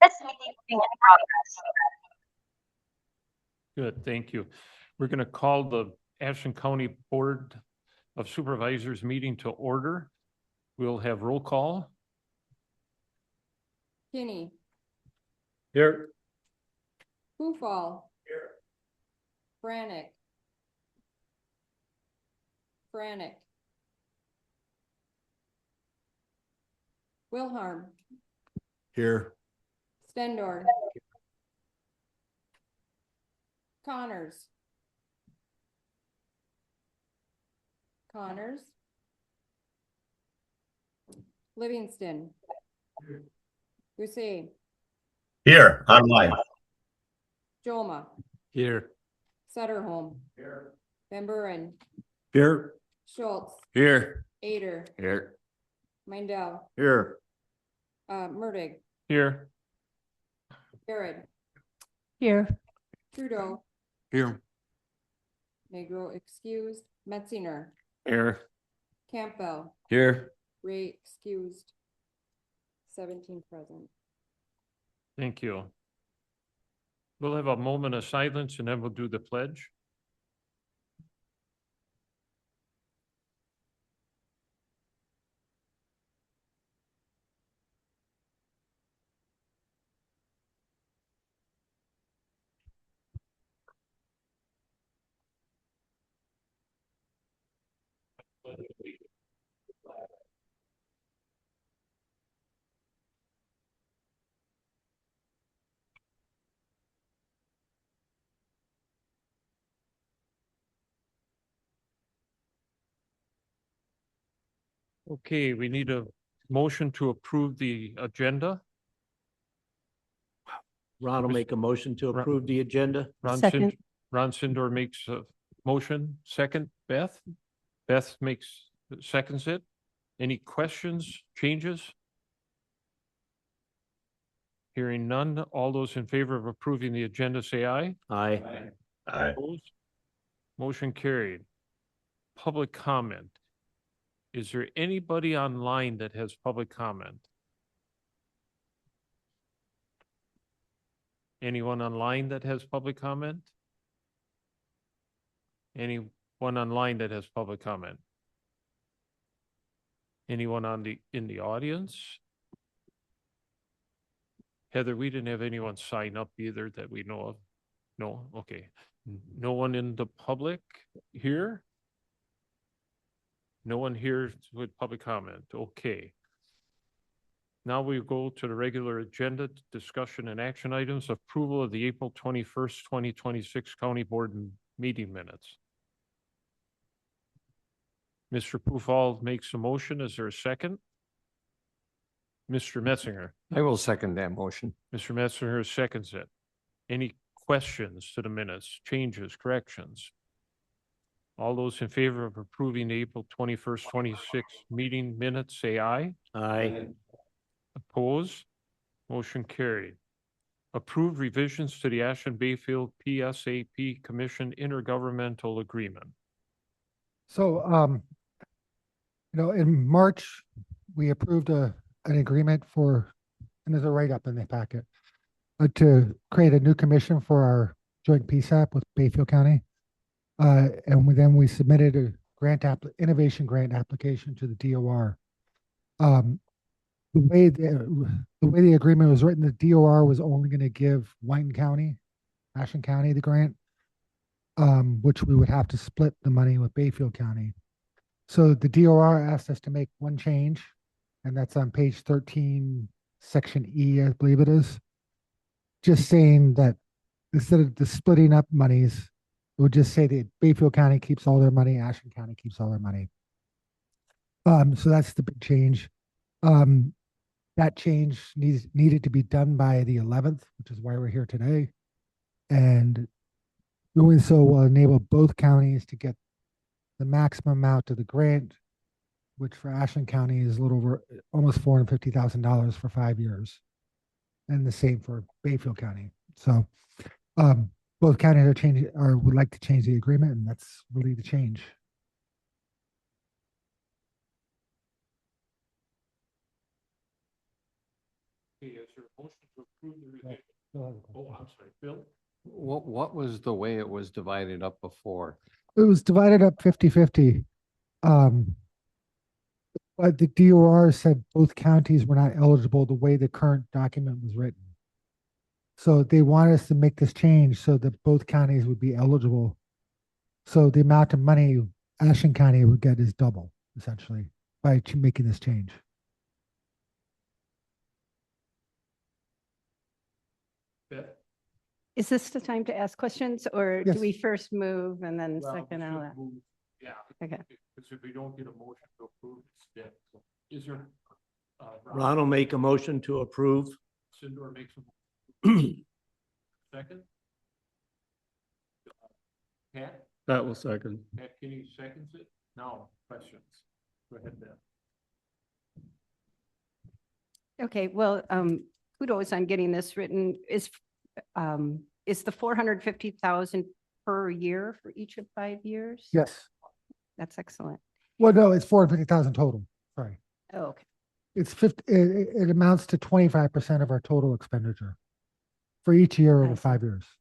This meeting being in progress. Good, thank you. We're going to call the Ashland County Board of Supervisors meeting to order. We'll have roll call. Kinney, Here. Hufall. Here. Brannick. Brannick. Wilharm. Here. Stendor. Connors. Connors. Livingston. Gusey. Here, online. Joma. Here. Sutterholm. Here. Van Buren. Here. Schultz. Here. Ader. Here. Mindell. Here. Murdig. Here. Garrett. Here. Trudeau. Here. Negro excused. Metzinger. Here. Campbell. Here. Ray excused. 17 present. Thank you. We'll have a moment of silence and then we'll do the pledge. Okay, we need a motion to approve the agenda. Ron will make a motion to approve the agenda. Second. Ron Sindor makes a motion. Second, Beth. Beth seconds it. Any questions, changes? Hearing none, all those in favor of approving the agenda say aye. Aye. Aye. Opposed? Motion carried. Public comment. Is there anybody online that has public comment? Anyone online that has public comment? Anyone online that has public comment? Anyone in the audience? Heather, we didn't have anyone sign up either that we know of. No, okay. No one in the public here? No one here with public comment. Okay. Now we go to the regular agenda, discussion and action items, approval of the April 21st, 2026 County Board meeting minutes. Mr. Pufall makes a motion. Is there a second? Mr. Metzinger. I will second that motion. Mr. Metzinger seconds it. Any questions to the minutes, changes, corrections? All those in favor of approving the April 21st, 26 meeting minutes, say aye. Aye. Opposed? Motion carried. Approve revisions to the Ashland Bayfield PSAP Commission Intergovernmental Agreement. So, in March, we approved an agreement for, and there's a write-up in the packet, to create a new commission for our joint PSAP with Bayfield County. And then we submitted a innovation grant application to the DOR. The way the agreement was written, the DOR was only going to give Whiten County, Ashland County, the grant, which we would have to split the money with Bayfield County. So the DOR asked us to make one change, and that's on page 13, section E, I believe it is. Just saying that instead of the splitting up monies, it would just say that Bayfield County keeps all their money, Ashland County keeps all their money. So that's the big change. That change needed to be done by the 11th, which is why we're here today. And doing so will enable both counties to get the maximum amount of the grant, which for Ashland County is a little over almost $450,000 for 5 years. And the same for Bayfield County. So both counties are changing or would like to change the agreement, and that's really the change. Okay, is there a motion to Oh, I'm sorry, Bill? What was the way it was divided up before? It was divided up 50-50. But the DOR said both counties were not eligible the way the current document was written. So they wanted us to make this change so that both counties would be eligible. So the amount of money Ashland County would get is double, essentially, by making this change. Beth? Is this the time to ask questions or Yes. do we first move and then Well, second we all should that? move- Yeah. Okay. Because if we don't get a motion to approve, it's dead. So is there? Ron will make a motion to approve. Sindor makes a second. Pat? That will second. Pat Kenny seconds it. Now, questions. Go ahead, Beth. Okay, well, kudos on getting this written. Is the 450,000 per year for each of 5 years? Yes. That's excellent. Well, no, it's 450,000 total. Sorry. Oh, okay. It's 50, it amounts to 25% of our total expenditure for each year I over see. 5 years.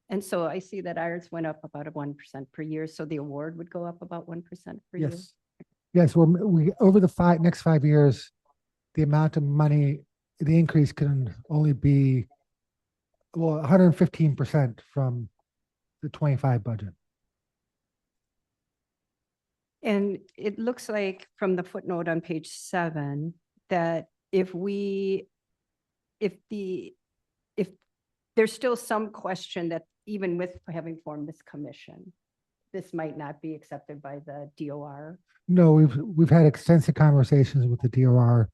And so I see that ours went up about a 1% per year. So the award would go up about 1% per year? Yes. Yes, we over the next 5 years, the amount of money, the increase can only be, well, 115% from the 25 budget. And it looks like from the footnote on page 7 that if there's still some question that even with having formed this commission, this might not be accepted by the DOR. No, we've had extensive conversations with the DOR.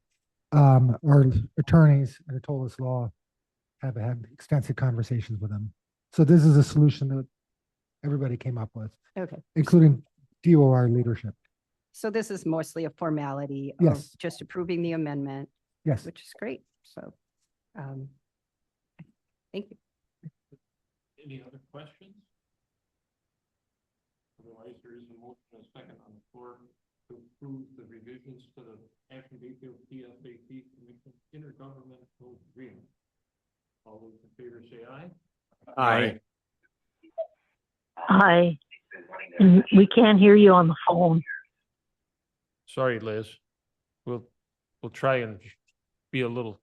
Our attorneys at Atolis Law have had extensive conversations with them. So this is a solution that everybody came up with, Okay. including DOR leadership. So this is mostly a formality of Yes. just approving the amendment, Yes. which is great. So, thank you. Any other questions? Otherwise, there is a motion and a second on the floor to approve the revisions to the Ashland Bayfield PSAP Commission intergovernmental agreement. All those in favor say aye. Aye. Hi. We can't hear you on the phone. Sorry, Liz. We'll try and be a little.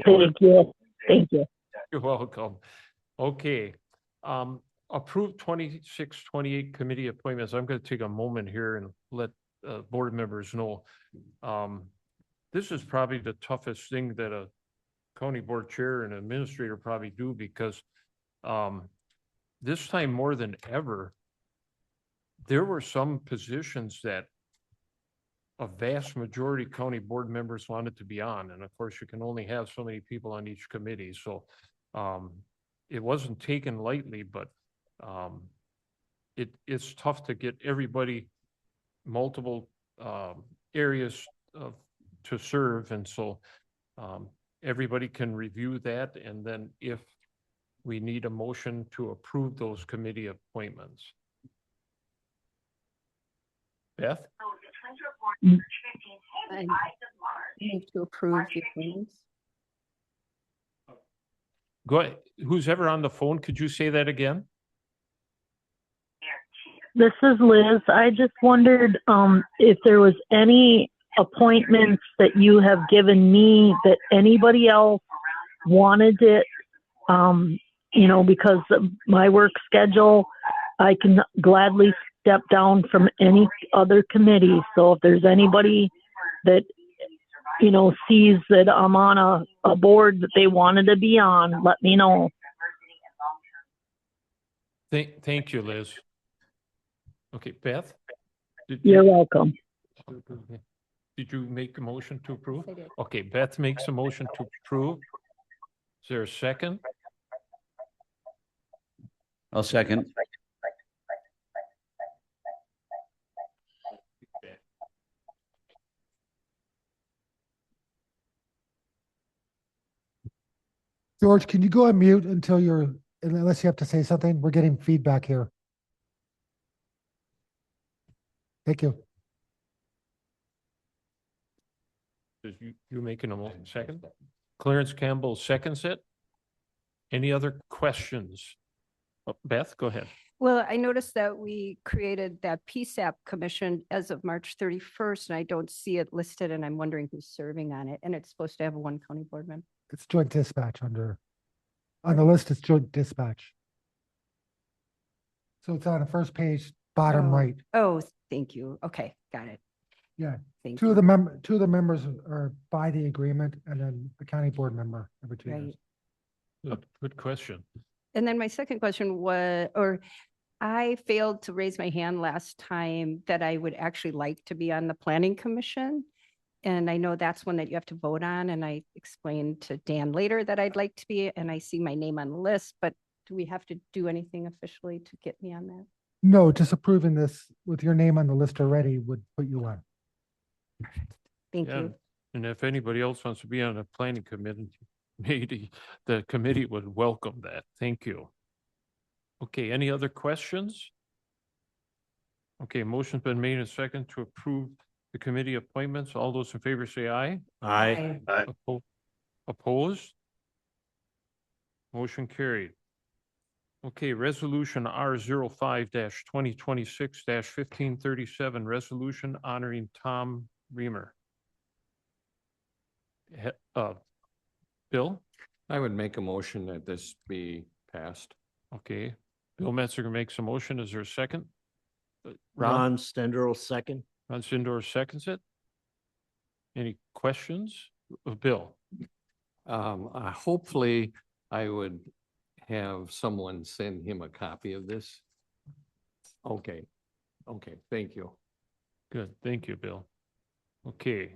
Thank you. Thank you. You're welcome. Okay. Approved 26, 28 committee appointments. I'm going to take a moment here and let board members know. This is probably the toughest thing that a county board chair and administrator probably do because this time more than ever, there were some positions that a vast majority county board members wanted to be on. And of course, you can only have so many people on each committee. So it wasn't taken lightly, but it's tough to get everybody multiple areas to serve. And so everybody can review that. And then if we need a motion to approve those committee appointments. Beth? I move to approve the appointments. Go ahead. Who's ever on the phone, could you say that again? This is Liz. I just wondered if there was any appointments that you have given me that anybody else wanted it, because of my work schedule, I can gladly step down from any other committee. So if there's anybody that, sees that I'm on a board that they wanted to be on, let me know. Thank you, Liz. Okay, Beth? You're welcome. Did you make a motion to approve? I did. Okay, Beth makes a motion to approve. Is there a second? I'll second. George, can you go on mute unless you have to say something? We're getting feedback here. Thank you. You making a motion second? Clarence Campbell seconds it. Any other questions? Oh, Beth, go ahead. Well, I noticed that we created that PSAP commission as of March 31st, and I don't see it listed, and I'm wondering who's serving on it. And it's supposed to have one county board member. It's joint dispatch on the list, it's joint dispatch. So it's on the first page, bottom Oh, right. Oh, thank you. Okay, got it. Yeah, Thank two you. of the members are by the agreement, and then the county board member every 2 years. Right. Good question. And then my second question was, or I failed to raise my hand last time that I would actually like to be on the planning commission. And I know that's one that you have to vote on. And I explained to Dan later that I'd like to be, and I see my name on the list, but do we have to do anything officially to get me on that? No, just approving this with your name on the list already would put you on. Thank Yeah, you. and if anybody else wants to be on a planning committee, maybe the committee would welcome that. Thank you. Okay, any other questions? Okay, motion's been made and second to approve the committee appointments. All those in favor say aye. Aye. Aye. Opposed? Motion carried. Okay, resolution R 05-2026-1537, resolution honoring Tom Reamer. Bill? I would make a motion that this be passed. Okay, Bill Metziger makes a motion. Is there a second? Ron Stendrel, second. Ron Sindor seconds it. Any questions of Bill? Hopefully I would have someone send him a copy of this. Okay, thank you. Good, thank you, Bill. Okay.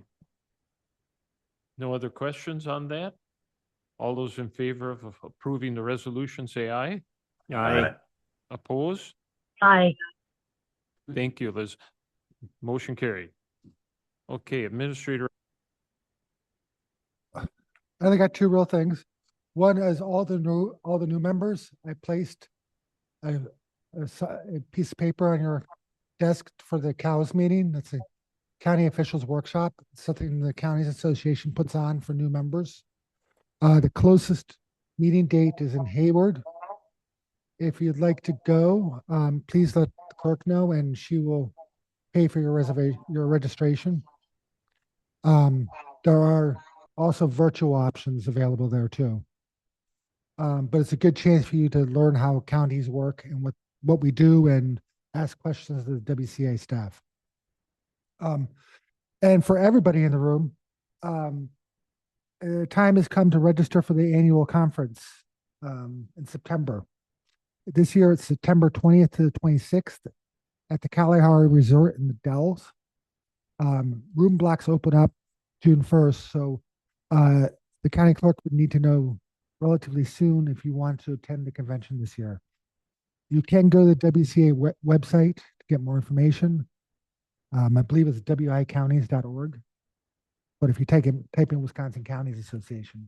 No other questions on that? All those in favor of approving the resolution, say aye. Aye. Opposed? Aye. Thank you, Liz. Motion carried. Okay, Administrator. I only got two real things. One is all the new members. I placed a piece of paper on your desk for the cows meeting. That's a county officials workshop. It's something the counties association puts on for new members. The closest meeting date is in Hayward. If you'd like to go, please let the clerk know and she will pay for your registration. There are also virtual options available there too. But it's a good chance for you to learn how counties work and what we do and ask questions of the WCA staff. And for everybody in the room, time has come to register for the annual conference in September. This year it's September 20th to the 26th at the Kalahari Resort in the Dells. Room blocks open up June 1st, so the county clerk would need to know relatively soon if you want to attend the convention this year. You can go to the WCA website to get more information. I believe it's wicounties.org. But if you type in Wisconsin Counties Association,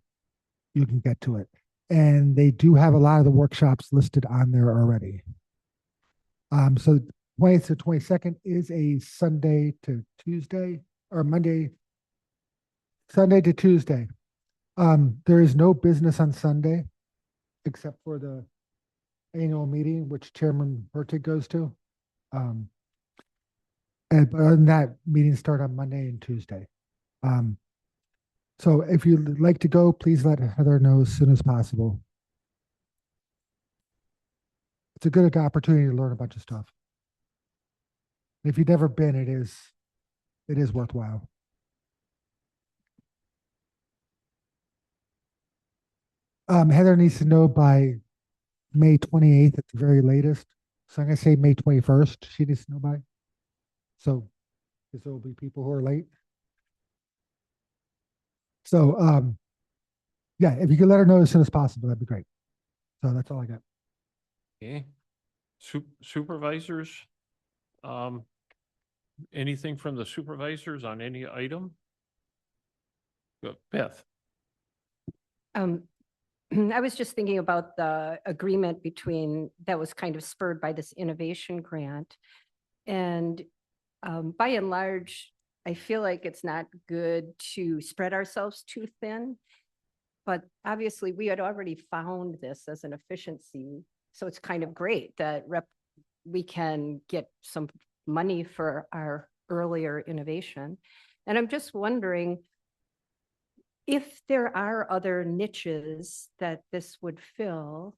you can get to it. And they do have a lot of the workshops listed on there already. So 20th to 22nd is a Sunday to Tuesday, or Sunday to Tuesday. There is no business on Sunday except for the annual meeting, which Chairman Hertig goes to. And other than that, meetings start on Monday and Tuesday. So if you'd like to go, please let Heather know as soon as possible. It's a good opportunity to learn a bunch of stuff. If you've never been, it is worthwhile. Heather needs to know by May 28th at the very latest. So I'm going to say May 21st. She needs to know by. So, because there will be people who are late. So, yeah, if you could let her know as soon as possible, that'd be great. So that's all I got. Okay. Supervisors? Anything from the supervisors on any item? Beth? I was just thinking about the agreement that was kind of spurred by this innovation grant. And by and large, I feel like it's not good to spread ourselves too thin. But obviously, we had already found this as an efficiency, so it's kind of great that we can get some money for our earlier innovation. And I'm just wondering if there are other niches that this would fill,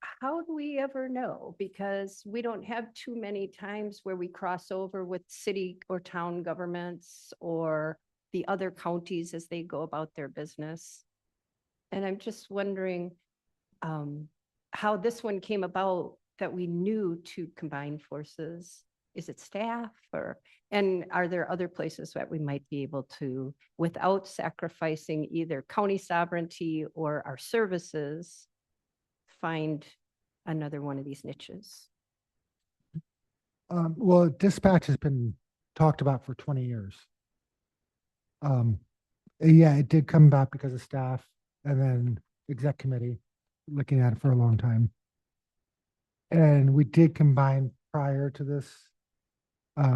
how do we ever know? Because we don't have too many times where we cross over with city or town governments or the other counties as they go about their business. And I'm just wondering how this one came about, that we knew to combine forces. Is it staff and are there other places that we might be able to, without sacrificing either county sovereignty or our services, find another one of these niches? Well, dispatch has been talked about for 20 years. Yeah, it did come about because of staff and then exec committee looking at it for a long time. And we did combine prior to this.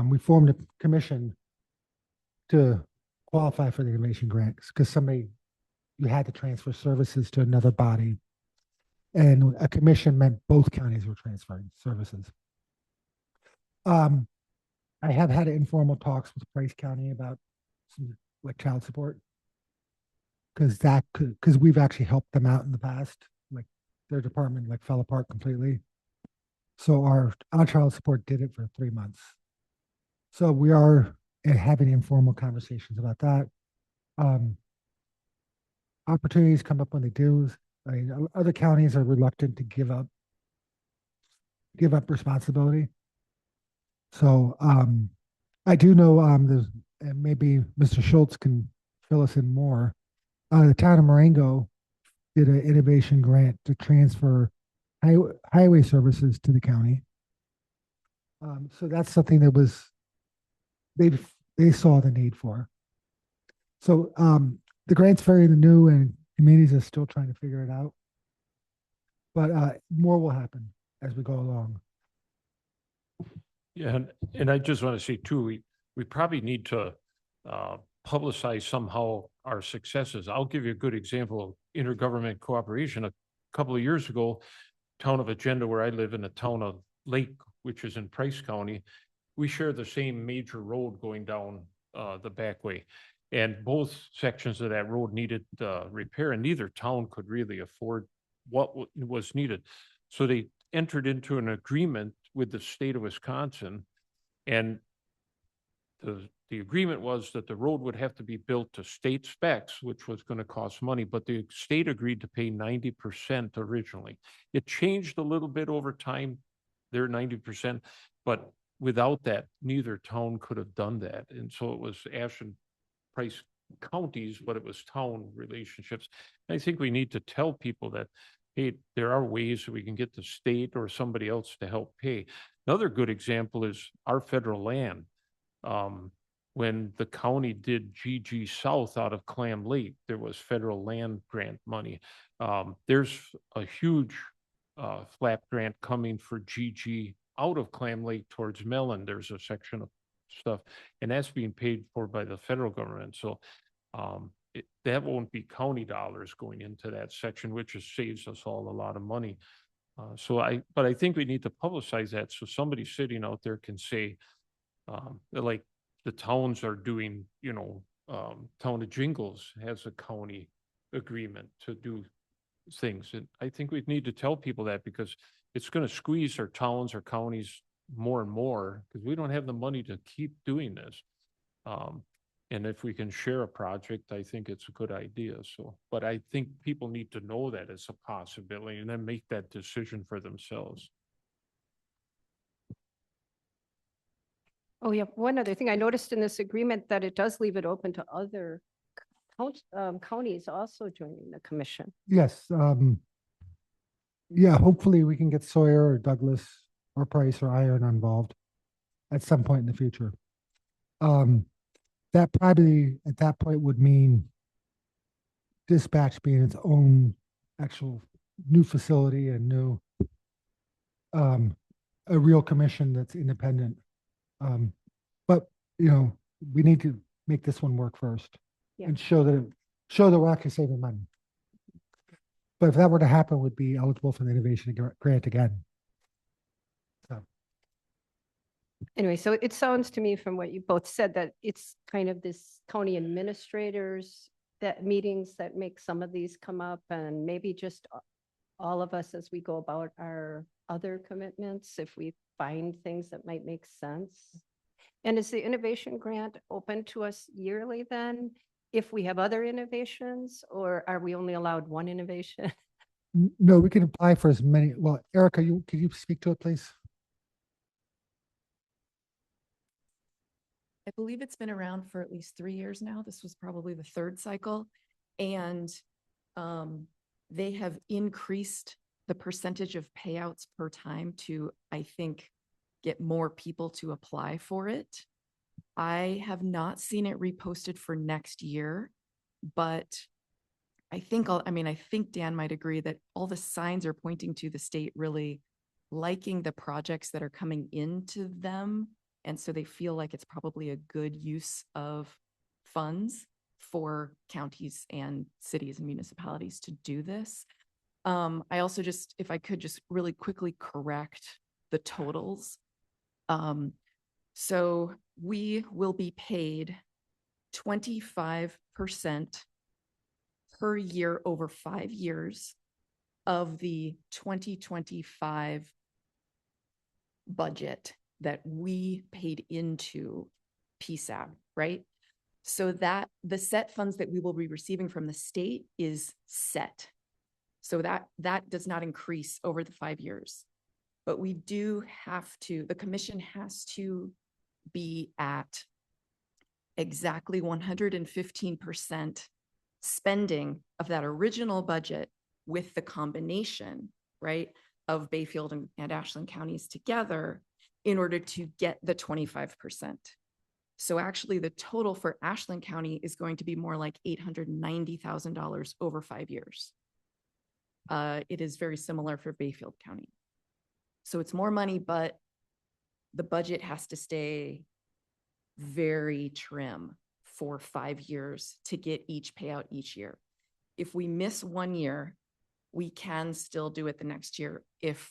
We formed a commission to qualify for the innovation grants because you had to transfer services to another body. And a commission meant both counties were transferring services. I have had informal talks with Price County about some like child support. Because we've actually helped them out in the past, like their department like fell apart completely. So our child support did it for 3 months. So we are having informal conversations about that. Opportunities come up when they do. I mean, other counties are reluctant to give up responsibility. So I do know and maybe Mr. Schultz can fill us in more. The town of Marengo did an innovation grant to transfer highway services to the county. So that's something that was they saw the need for. So the grant's very new and communities are still trying to figure it out. But more will happen as we go along. Yeah, and I just want to say too, we probably need to publicize somehow our successes. I'll give you a good example of intergovernment cooperation. A couple of years ago, town of Agenda, where I live, in the town of Lake, which is in Price County, we share the same major road going down the back way. And both sections of that road needed repair, and neither town could really afford what was needed. So they entered into an agreement with the state of Wisconsin, and the agreement was that the road would have to be built to state specs, which was going to cost money, but the state agreed to pay 90% originally. It changed a little bit over time, their 90%, but without that, neither town could have done that. And so it was Ashland Price counties, but it was town relationships. And I think we need to tell people that, hey, there are ways that we can get the state or somebody else to help pay. Another good example is our federal land. When the county did GG South out of Clam Lake, there was federal land grant money. There's a huge flap grant coming for GG out of Clam Lake towards Mellon. There's a section of stuff, and that's being paid for by the federal government. So that won't be county dollars going into that section, which just saves us all a lot of money. But I think we need to publicize that so somebody sitting out there can say, like the towns are doing, town of Jingles has a county agreement to do things. And I think we need to tell people that, because it's going to squeeze our towns or counties more and more, because we don't have the money to keep doing this. And if we can share a project, I think it's a good idea. So, but I think people need to know that it's a possibility and then make that decision for themselves. Oh, yeah. One other thing I noticed in this agreement, that it does leave it open to other counties also joining the commission. Yes. Yeah, hopefully we can get Sawyer or Douglas or Price or Iron involved at some point in the future. That probably at that point would mean dispatch being its own actual new facility and new a real commission that's independent. But we need to make this one work first. Yeah. And show that we're actually saving money. But if that were to happen, would be eligible for the innovation grant again. So, Anyway, so it sounds to me from what you both said that it's kind of this county administrators that meetings that make some of these come up, and maybe just all of us as we go about our other commitments, if we find things that might make sense. And is the innovation grant open to us yearly then, if we have other innovations, or are we only allowed one innovation? no, we can apply for as many. Well, Erica, could you speak to it, please? I believe it's been around for at least 3 years now. This was probably the third cycle. And they have increased the percentage of payouts per time to, I think, get more people to apply for it. I have not seen it reposted for next year, but I think, I think Dan might agree that all the signs are pointing to the state really liking the projects that are coming into them. And so they feel like it's probably a good use of funds for counties and cities and municipalities to do this. I also just, if I could just really quickly correct the totals. So we will be paid 25% per year over 5 years of the 2025 budget that we paid into PSAB, right? So that the set funds that we will be receiving from the state is set. So that does not increase over the 5 years. But we do have to, the commission has to be at exactly 115% spending of that original budget with the combination, right, of Bayfield and Ashland counties together in order to get the 25%. So actually the total for Ashland County is going to be more like $890,000 over 5 years. It is very similar for Bayfield County. So it's more money, but the budget has to stay very trim for 5 years to get each payout each year. If we miss 1 year, we can still do it the next year if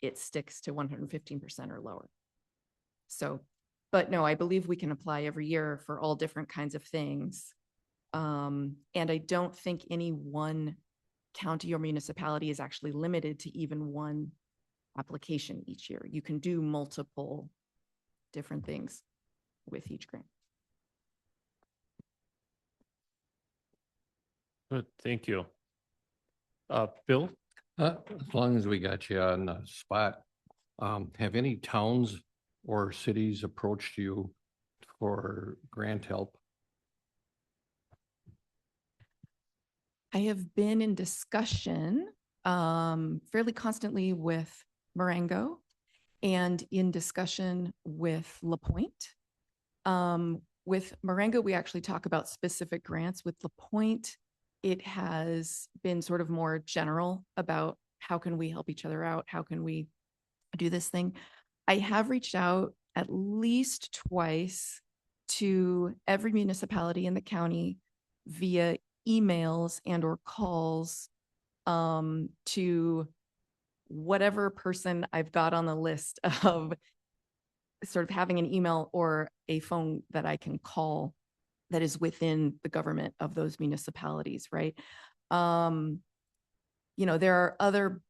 it sticks to 115% or lower. So, but no, I believe we can apply every year for all different kinds of things. And I don't think any one county or municipality is actually limited to even one application each year. You can do multiple different things with each grant. Good, thank you. Bill? As long as we got you on the spot, have any towns or cities approached you for grant help? I have been in discussion fairly constantly with Marengo and in discussion with LaPointe. With Marengo, we actually talk about specific grants. With LaPointe, it has been sort of more general about how can we help each other out? How can we do this thing? I have reached out at least twice to every municipality in the county via emails and or calls to whatever person I've got on the list of sort of having an email or a phone that I can call that is within the government of those municipalities, right? You know, there are other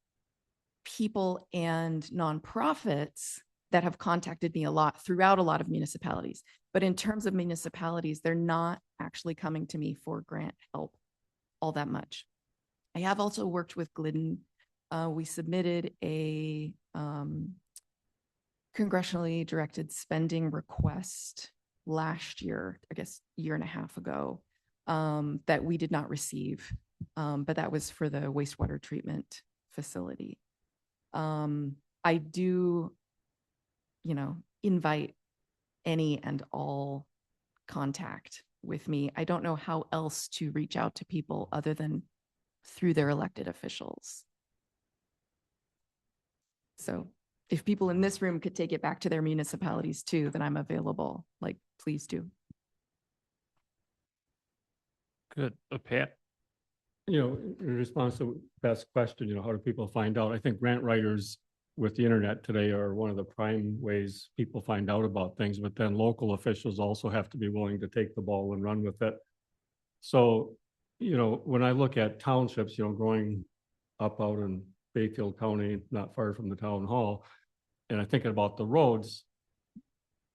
people and nonprofits that have contacted me a lot throughout a lot of municipalities. But in terms of municipalities, they're not actually coming to me for grant help all that much. I have also worked with Glidden. We submitted a congressionally directed spending request last year, I guess year and a half ago, that we did not receive, but that was for the wastewater treatment facility. I do, you know, invite any and all contact with me. I don't know how else to reach out to people other than through their elected officials. So if people in this room could take it back to their municipalities too, then I'm available. Like, please do. Good. Pat? In response to Beth's question, how do people find out? I think grant writers with the internet today are one of the prime ways people find out about things, but then local officials also have to be willing to take the ball and run with it. So, when I look at townships, growing up out in Bayfield County, not far from the town hall, and I'm thinking about the roads,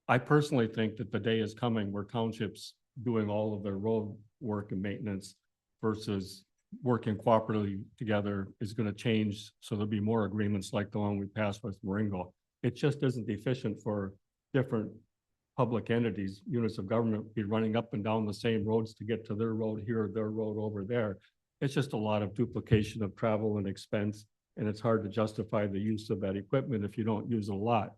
I personally think that the day is coming where townships doing all of their road work and maintenance versus working cooperatively together is going to change. So there'll be more agreements like the one we passed with Marengo. It just isn't efficient for different public entities, units of government be running up and down the same roads to get to their road here, their road over there. It's just a lot of duplication of travel and expense, and it's hard to justify the use of that equipment if you don't use it a lot.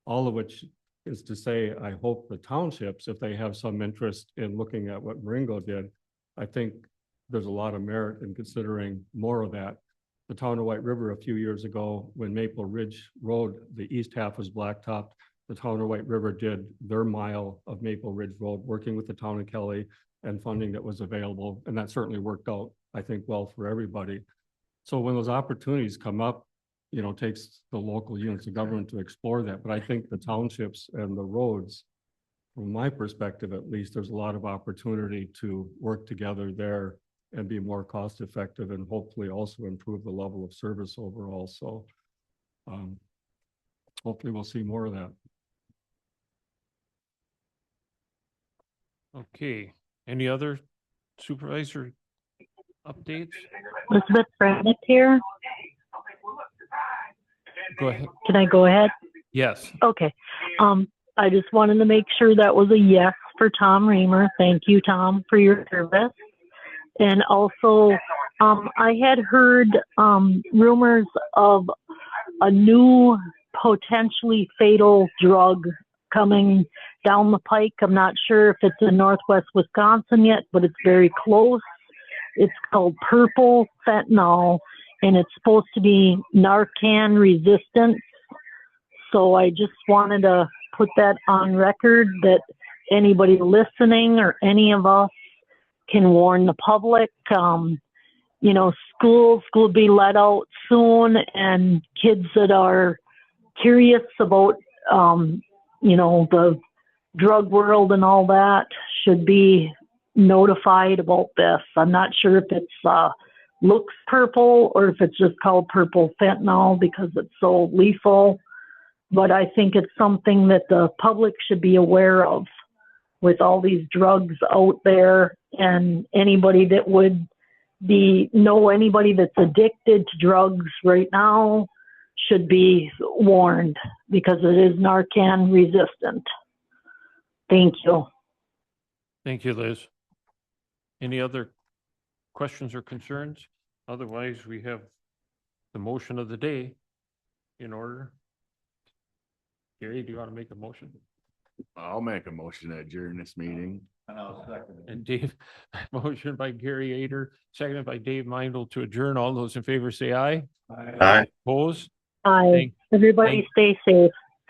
All of which is to say, I hope the townships, if they have some interest in looking at what Marengo did, I think there's a lot of merit in considering more of that. The town of White River a few years ago, when Maple Ridge Road, the east half was blacktopped, the town of White River did their mile of Maple Ridge Road, working with the town of Kelly and funding that was available. And that certainly worked out, I think, well for everybody. So when those opportunities come up, it takes the local units of government to explore that. But I think the townships and the roads, from my perspective, at least, there's a lot of opportunity to work together there and be more cost effective and hopefully also improve the level of service overall. So hopefully we'll see more of that. Okay, any other supervisor updates? Elizabeth Bradnick here. Go ahead. Can I go ahead? Yes. Okay. I just wanted to make sure that was a yes for Tom Reamer. Thank you, Tom, for your service. And also, I had heard rumors of a new potentially fatal drug coming down the pike. I'm not sure if it's in Northwest Wisconsin yet, but it's very close. It's called purple fentanyl, and it's supposed to be Narcan resistant. So I just wanted to put that on record that anybody listening or any of us can warn the public. Schools will be let out soon, and kids that are curious about, the drug world and all that should be notified about this. I'm not sure if it's looks purple or if it's just called purple fentanyl because it's so lethal, but I think it's something that the public should be aware of with all these drugs out there, and anybody that would know anybody that's addicted to drugs right now should be warned because it is Narcan resistant. Thank you. Thank you, Liz. Any other questions or concerns? Otherwise, we have the motion of the day in order. Gary, do you want to make a motion? I'll make a motion to adjourn this meeting. And I'll second it. And Dave, motion by Gary Ader, seconded by Dave Mindel to adjourn. All those in favor say aye. Aye. Opposed? Bye. Thank- Everybody stay safe.